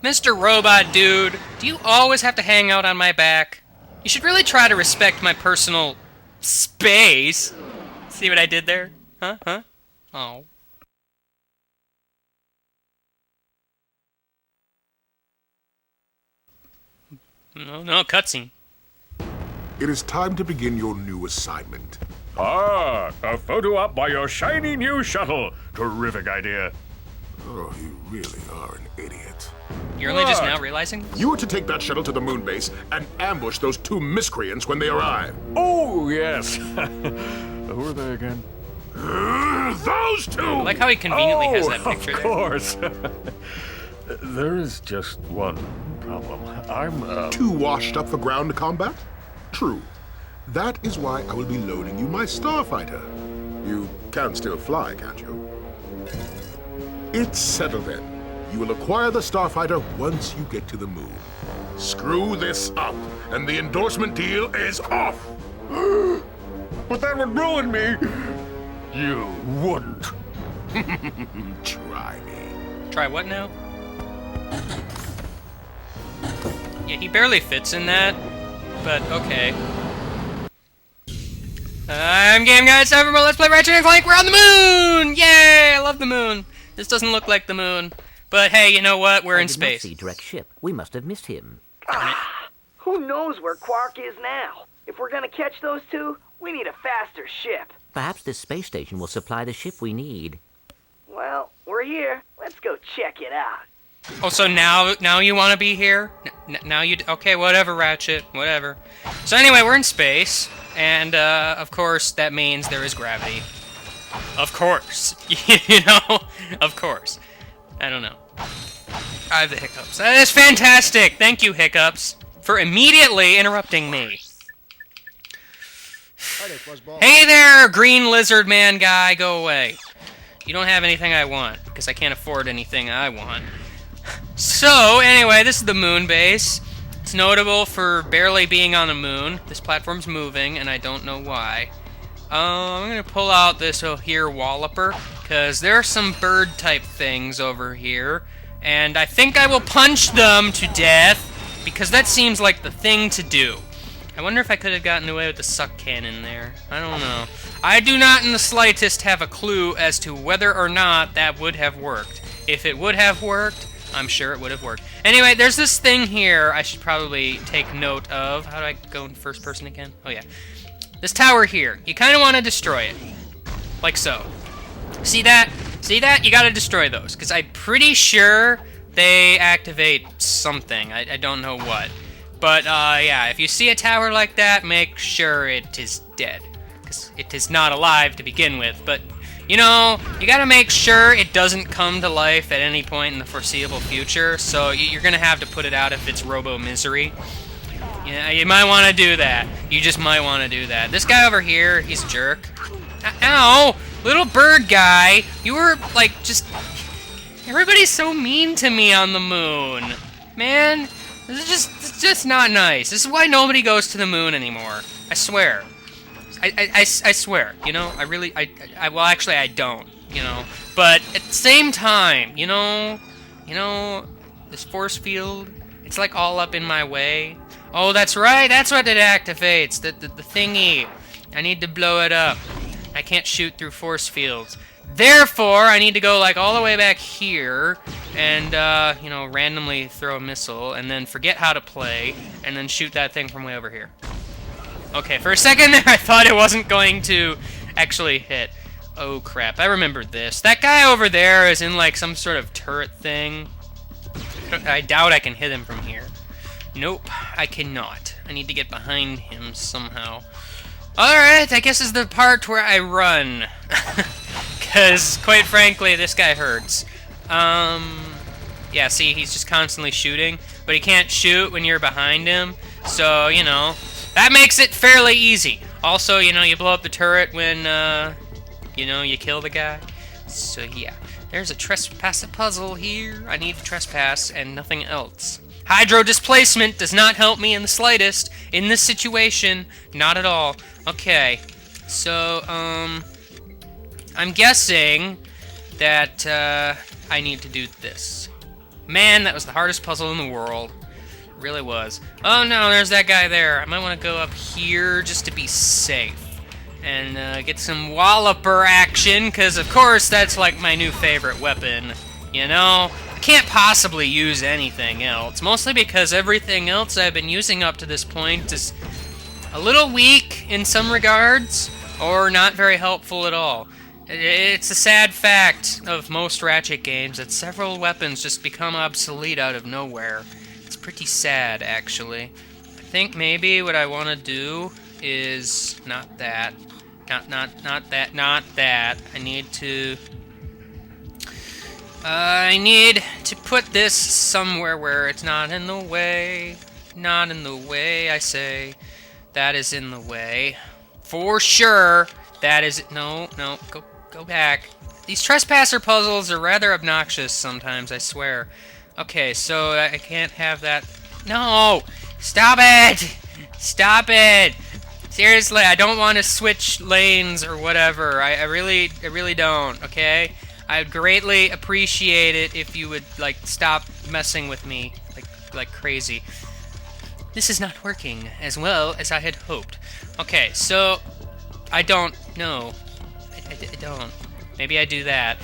Mr. Robot Dude, do you always have to hang out on my back? You should really try to respect my personal space. See what I did there? Huh? Huh? Oh. No, cutscene. It is time to begin your new assignment. Ah, a photo op by your shiny new shuttle. Terrific idea. Oh, you really are an idiot. You're only just now realizing? You are to take that shuttle to the moon base and ambush those two miscreants when they arrive. Oh, yes. Who are they again? Those two! I like how he conveniently has that picture of course. There is just one problem. I'm, Too washed up for ground combat? True. That is why I will be loaning you my starfighter. You can still fly, can't you? It's settled then. You will acquire the starfighter once you get to the moon. Screw this up, and the endorsement deal is off! But that would ruin me! You wouldn't. Try me. Try what now? Yeah, he barely fits in that, but okay. I'm Game Guy, it's time for more Let's Play Ratchet Clank. We're on the moon! Yay! I love the moon. This doesn't look like the moon. But hey, you know what? We're in space. I did not see Direct Ship. We must have missed him. Who knows where Quark is now? If we're gonna catch those two, we need a faster ship. Perhaps this space station will supply the ship we need. Well, we're here. Let's go check it out. Oh, so now you want to be here? Now you... Okay, whatever, Ratchet. Whatever. So anyway, we're in space. And, of course, that means there is gravity. Of course. You know? Of course. I don't know. I have the hiccups. That is fantastic! Thank you, hiccups, for immediately interrupting me. Hey there, green lizard man guy, go away. You don't have anything I want, because I can't afford anything I want. So, anyway, this is the moon base. It's notable for barely being on the moon. This platform's moving, and I don't know why. I'm gonna pull out this here walloper, because there are some bird-type things over here, and I think I will punch them to death, because that seems like the thing to do. I wonder if I could have gotten away with the suck cannon there. I don't know. I do not in the slightest have a clue as to whether or not that would have worked. If it would have worked, I'm sure it would have worked. Anyway, there's this thing here I should probably take note of. How do I go in first person again? Oh, yeah. This tower here. You kind of want to destroy it. Like so. See that? See that? You got to destroy those. Because I'm pretty sure they activate something. I don't know what. But, yeah, if you see a tower like that, make sure it is dead. Because it is not alive to begin with. But, you know, you gotta make sure it doesn't come to life at any point in the foreseeable future. So you're gonna have to put it out if it's robo-misery. Yeah, you might want to do that. You just might want to do that. This guy over here, he's a jerk. Ow! Little bird guy! You were, like, just... Everybody's so mean to me on the moon. Man, it's just not nice. This is why nobody goes to the moon anymore. I swear. I swear, you know? Well, actually, I don't, you know? But at the same time, you know, this force field, it's, like, all up in my way. Oh, that's right, that's what it activates, the thingy. I need to blow it up. I can't shoot through force fields. Therefore, I need to go, like, all the way back here and, you know, randomly throw a missile and then forget how to play and then shoot that thing from way over here. Okay, for a second there, I thought it wasn't going to actually hit. Oh, crap, I remember this. That guy over there is in, like, some sort of turret thing. I doubt I can hit him from here. Nope, I cannot. I need to get behind him somehow. Alright, I guess is the part where I run. Because, quite frankly, this guy hurts. Yeah, see, he's just constantly shooting, but he can't shoot when you're behind him, so, you know, that makes it fairly easy. Also, you know, you blow up the turret when, you know, you kill the guy. So, yeah, there's a trespass puzzle here. I need to trespass and nothing else. Hydro displacement does not help me in the slightest in this situation. Not at all. Okay, so, I'm guessing that, I need to do this. Man, that was the hardest puzzle in the world. It really was. Oh no, there's that guy there. I might want to go up here just to be safe. And get some walloper action, because of course that's like my new favorite weapon. You know? I can't possibly use anything else. Mostly because everything else I've been using up to this point is a little weak in some regards, or not very helpful at all. It's a sad fact of most Ratchet games that several weapons just become obsolete out of nowhere. It's pretty sad, actually. I think maybe what I want to do is not that. Not that. I need to put this somewhere where it's not in the way. Not in the way, I say. That is in the way. For sure. That is... No, go back. These trespasser puzzles are rather obnoxious sometimes, I swear. Okay, so I can't have that... No! Stop it! Stop it! Seriously, I don't want to switch lanes or whatever. I really don't, okay? I'd greatly appreciate it if you would, like, stop messing with me like crazy. This is not working as well as I had hoped. Okay, so... I don't know. I don't. Maybe I do that.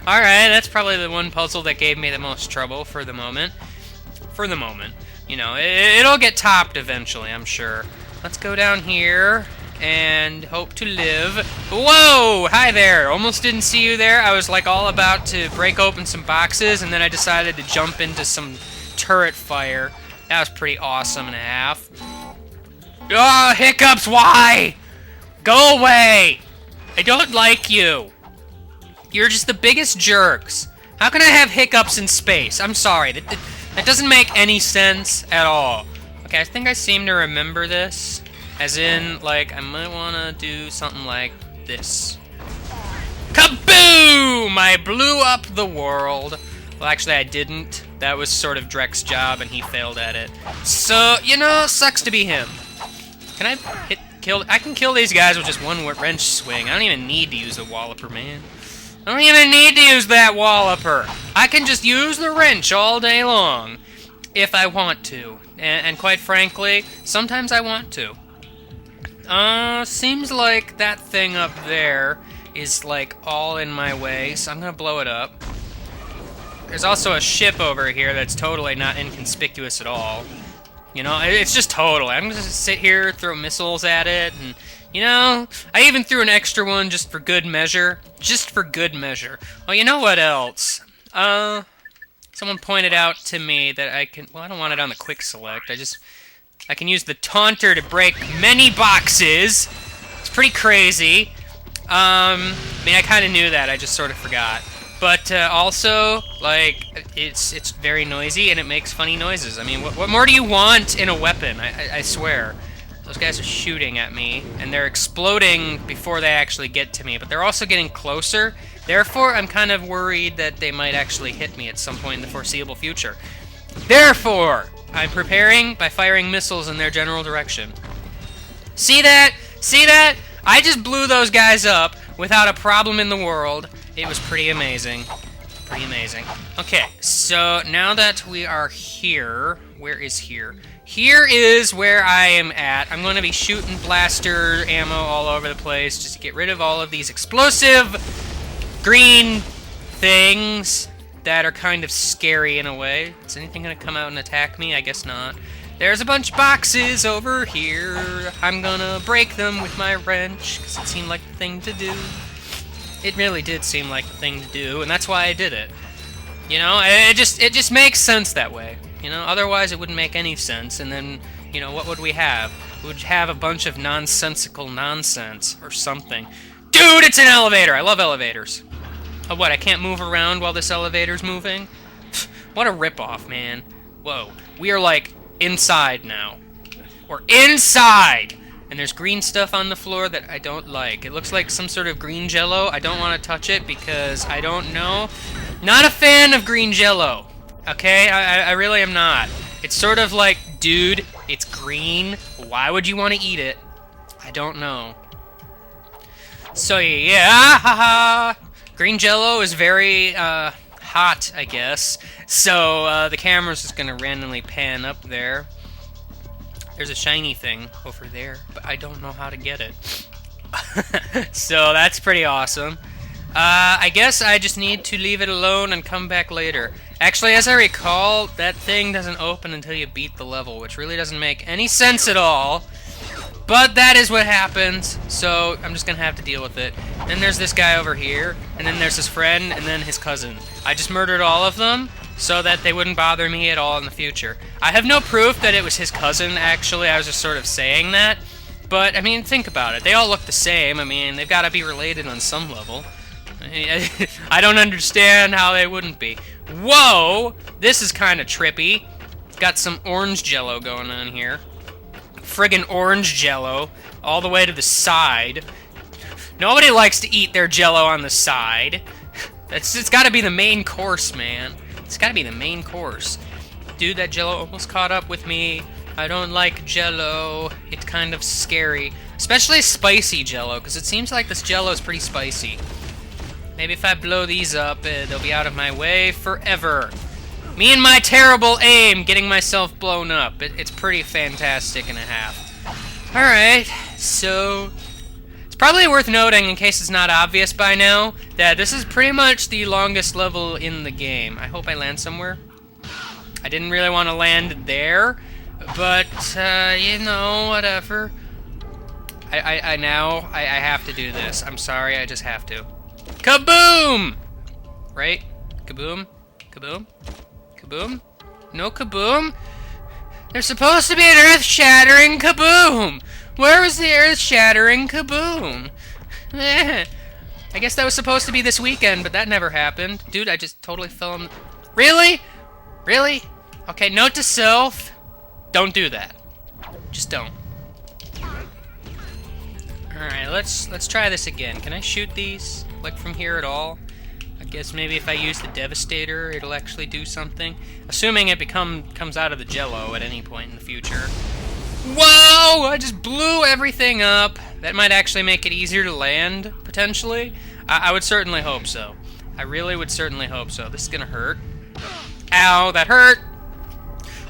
Alright, that's probably the one puzzle that gave me the most trouble for the moment. For the moment. You know, it'll get topped eventually, I'm sure. Let's go down here and hope to live. Whoa! Hi there! Almost didn't see you there. I was like all about to break open some boxes, and then I decided to jump into some turret fire. That was pretty awesome and a half. Oh, hiccups, why? Go away! I don't like you. You're just the biggest jerks. How can I have hiccups in space? I'm sorry. That doesn't make any sense at all. Okay, I think I seem to remember this. As in, like, I might want to do something like this. Kaboom! I blew up the world. Well, actually, I didn't. That was sort of Drek's job, and he failed at it. So, you know, sucks to be him. Can I kill... I can kill these guys with just one wrench swing. I don't even need to use the walloper, man. I don't even need to use that walloper. I can just use the wrench all day long. If I want to. And quite frankly, sometimes I want to. Seems like that thing up there is, like, all in my way, so I'm gonna blow it up. There's also a ship over here that's totally not inconspicuous at all. You know, it's just total. I'm gonna just sit here, throw missiles at it, and, you know, I even threw an extra one just for good measure. Just for good measure. Oh, you know what else? Someone pointed out to me that I can... Well, I don't want it on the quick select. I can use the taunter to break many boxes. It's pretty crazy. I mean, I kind of knew that. I just sort of forgot. But also, like, it's very noisy and it makes funny noises. I mean, what more do you want in a weapon? I swear. Those guys are shooting at me, and they're exploding before they actually get to me, but they're also getting closer. Therefore, I'm kind of worried that they might actually hit me at some point in the foreseeable future. Therefore, I'm preparing by firing missiles in their general direction. See that? See that? I just blew those guys up without a problem in the world. It was pretty amazing. Pretty amazing. Okay, so now that we are here, where is here? Here is where I am at. I'm going to be shooting blaster ammo all over the place just to get rid of all of these explosive green things that are kind of scary in a way. Is anything going to come out and attack me? I guess not. There's a bunch of boxes over here. I'm going to break them with my wrench because it seemed like the thing to do. It really did seem like the thing to do, and that's why I did it. You know, it just makes sense that way. You know, otherwise it wouldn't make any sense, and then, you know, what would we have? We would have a bunch of nonsensical nonsense, or something. Dude, it's an elevator! I love elevators. Oh, what, I can't move around while this elevator's moving? What a ripoff, man. Whoa. We are, like, inside now. We're inside! And there's green stuff on the floor that I don't like. It looks like some sort of green Jello. I don't want to touch it because I don't know. Not a fan of green Jello. Okay? I really am not. It's sort of like, dude, it's green. Why would you want to eat it? I don't know. So, yeah, haha. Green Jello is very, hot, I guess. So the camera's just gonna randomly pan up there. There's a shiny thing over there, but I don't know how to get it. So that's pretty awesome. I guess I just need to leave it alone and come back later. Actually, as I recall, that thing doesn't open until you beat the level, which really doesn't make any sense at all. But that is what happens, so I'm just gonna have to deal with it. Then there's this guy over here, and then there's his friend, and then his cousin. I just murdered all of them so that they wouldn't bother me at all in the future. I have no proof that it was his cousin, actually. I was just sort of saying that. But, I mean, think about it. They all look the same. I mean, they've got to be related on some level. I don't understand how they wouldn't be. Whoa! This is kind of trippy. Got some orange Jello going on here. Friggin' orange Jello. All the way to the side. Nobody likes to eat their Jello on the side. It's got to be the main course, man. It's got to be the main course. Dude, that Jello almost caught up with me. I don't like Jello. It's kind of scary. Especially spicy Jello, because it seems like this Jello is pretty spicy. Maybe if I blow these up, they'll be out of my way forever. Me and my terrible aim getting myself blown up. It's pretty fantastic and a half. Alright, so... It's probably worth noting, in case it's not obvious by now, that this is pretty much the longest level in the game. I hope I land somewhere. I didn't really want to land there, but, you know, whatever. I have to do this. I'm sorry, I just have to. Kaboom! Right? Kaboom? Kaboom? Kaboom? No kaboom? There's supposed to be an earth-shattering kaboom! Where was the earth-shattering kaboom? I guess that was supposed to be this weekend, but that never happened. Dude, I just totally fell on... Really? Really? Okay, note to self. Don't do that. Just don't. Alright, let's try this again. Can I shoot these, like, from here at all? I guess maybe if I use the Devastator, it'll actually do something. Assuming it comes out of the Jello at any point in the future. Whoa! I just blew everything up. That might actually make it easier to land, potentially. I would certainly hope so. I really would certainly hope so. This is gonna hurt. Ow, that hurt!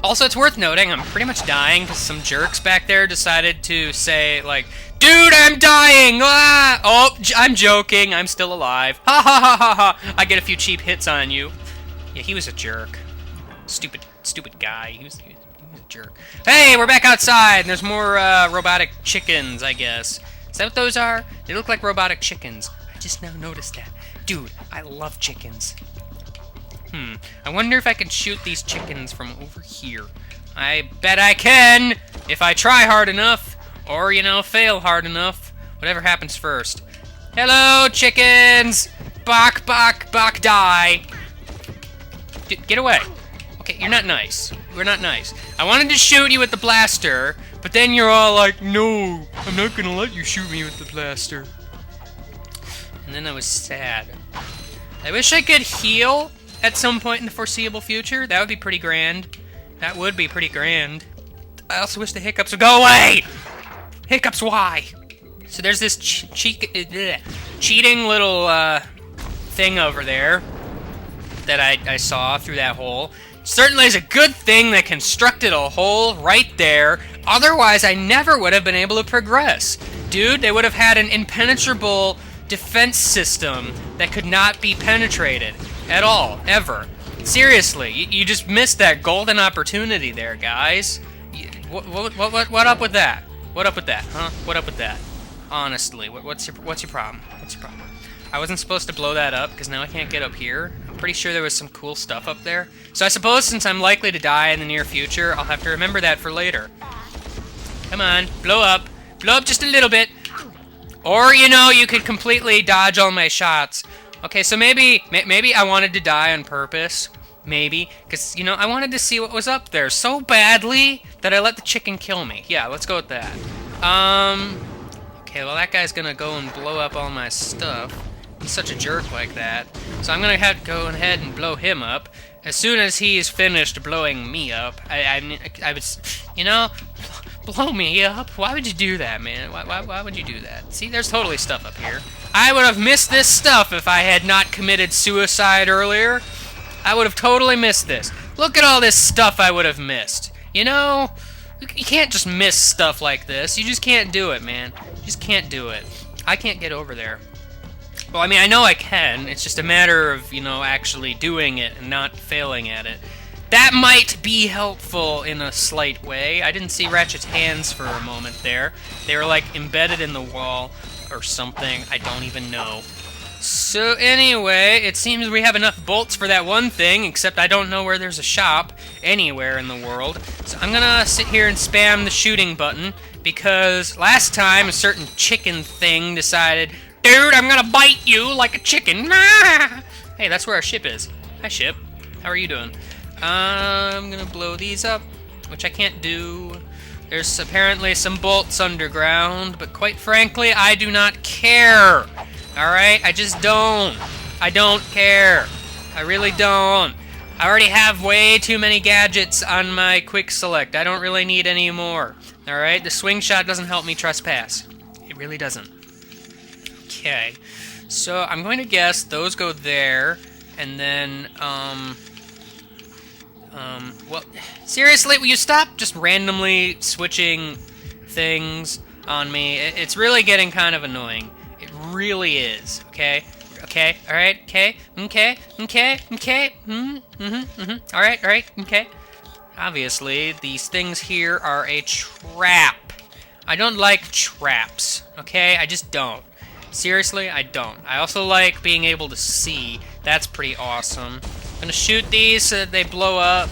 Also, it's worth noting, I'm pretty much dying because some jerks back there decided to say, like, dude, I'm dying! Ah! Oh, I'm joking. I'm still alive. Ha ha ha ha ha! I get a few cheap hits on you. Yeah, he was a jerk. Stupid guy. He was a jerk. Hey, we're back outside, and there's more robotic chickens, I guess. Is that what those are? They look like robotic chickens. I just now noticed that. Dude, I love chickens. I wonder if I can shoot these chickens from over here. I bet I can, if I try hard enough. Or, you know, fail hard enough. Whatever happens first. Hello, chickens! Bok, bok, bok, die! Get away. Okay, you're not nice. You're not nice. I wanted to shoot you with the blaster, but then you're all like, no, I'm not gonna let you shoot me with the blaster. And then I was sad. I wish I could heal at some point in the foreseeable future. That would be pretty grand. That would be pretty grand. I also wish the hiccups would go away! Hiccups, why? So there's this cheating little thing over there that I saw through that hole. Certainly is a good thing they constructed a hole right there. Otherwise, I never would have been able to progress. Dude, they would have had an impenetrable defense system that could not be penetrated at all, ever. Seriously, you just missed that golden opportunity there, guys. What up with that? What up with that, huh? What up with that? Honestly, what's your problem? What's your problem? I wasn't supposed to blow that up, because now I can't get up here. I'm pretty sure there was some cool stuff up there. So I suppose since I'm likely to die in the near future, I'll have to remember that for later. Come on, blow up. Blow up just a little bit. Or, you know, you could completely dodge all my shots. Okay, so maybe I wanted to die on purpose. Maybe. Because, you know, I wanted to see what was up there so badly that I let the chicken kill me. Yeah, let's go with that. Okay, well, that guy's gonna go and blow up all my stuff. He's such a jerk like that. So I'm gonna have to go ahead and blow him up. As soon as he's finished blowing me up, I would, you know, blow me up? Why would you do that, man? Why would you do that? See, there's totally stuff up here. I would have missed this stuff if I had not committed suicide earlier. I would have totally missed this. Look at all this stuff I would have missed. You know? You can't just miss stuff like this. You just can't do it, man. You just can't do it. I can't get over there. Well, I mean, I know I can. It's just a matter of, you know, actually doing it and not failing at it. That might be helpful in a slight way. I didn't see Ratchet's hands for a moment there. They were, like, embedded in the wall or something. I don't even know. So, anyway, it seems we have enough bolts for that one thing, except I don't know where there's a shop anywhere in the world. So I'm gonna sit here and spam the shooting button, because last time a certain chicken thing decided, dude, I'm gonna bite you like a chicken. Hey, that's where our ship is. Hi, ship. How are you doing? I'm gonna blow these up, which I can't do. There's apparently some bolts underground, but quite frankly, I do not care. Alright? I just don't. I don't care. I really don't. I already have way too many gadgets on my quick select. I don't really need any more. Alright? The swing shot doesn't help me trespass. It really doesn't. Okay. So I'm going to guess those go there, and then, well, seriously, will you stop just randomly switching things on me? It's really getting kind of annoying. It really is, okay? Okay, alright, okay, okay, alright, okay. Obviously, these things here are a trap. I don't like traps, okay? I just don't. Seriously, I don't. I also like being able to see. That's pretty awesome. I'm gonna shoot these so that they blow up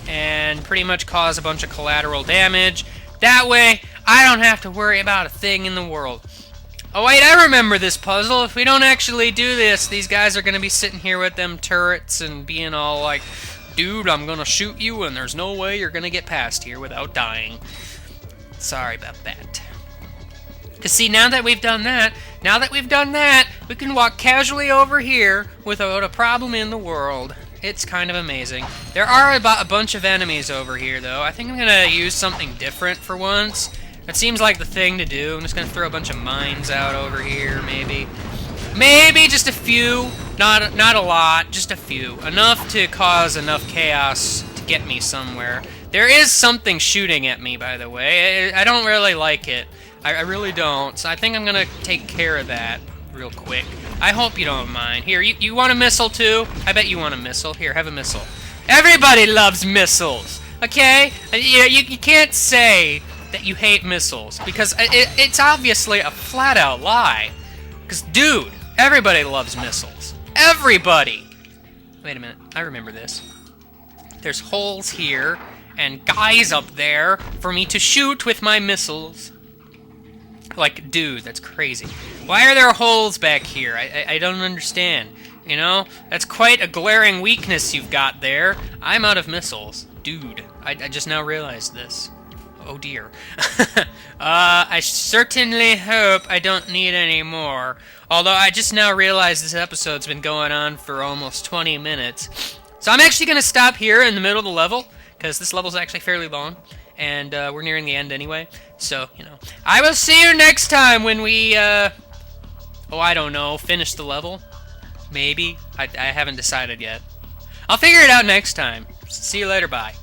and pretty much cause a bunch of collateral damage. That way, I don't have to worry about a thing in the world. Oh wait, I remember this puzzle. If we don't actually do this, these guys are gonna be sitting here with them turrets and being all like, dude, I'm gonna shoot you and there's no way you're gonna get past here without dying. Sorry about that. Because see, now that we've done that, we can walk casually over here without a problem in the world. It's kind of amazing. There are a bunch of enemies over here, though. I think I'm gonna use something different for once. That seems like the thing to do. I'm just gonna throw a bunch of mines out over here, maybe. Maybe just a few. Not a lot, just a few. Enough to cause enough chaos to get me somewhere. There is something shooting at me, by the way. I don't really like it. I really don't. So I think I'm gonna take care of that real quick. I hope you don't mind. Here, you want a missile too? I bet you want a missile. Here, have a missile. Everybody loves missiles, okay? You can't say that you hate missiles, because it's obviously a flat-out lie. Because, dude, everybody loves missiles. Everybody! Wait a minute, I remember this. There's holes here, and guys up there for me to shoot with my missiles. Like, dude, that's crazy. Why are there holes back here? I don't understand. You know? That's quite a glaring weakness you've got there. I'm out of missiles. Dude, I just now realized this. Oh dear. I certainly hope I don't need any more. Although I just now realized this episode's been going on for almost 20 minutes. So I'm actually going to stop here in the middle of the level, because this level's actually fairly long. And we're nearing the end anyway. So, you know. I will see you next time when we, oh, I don't know, finish the level. Maybe. I haven't decided yet. I'll figure it out next time. See you later, bye.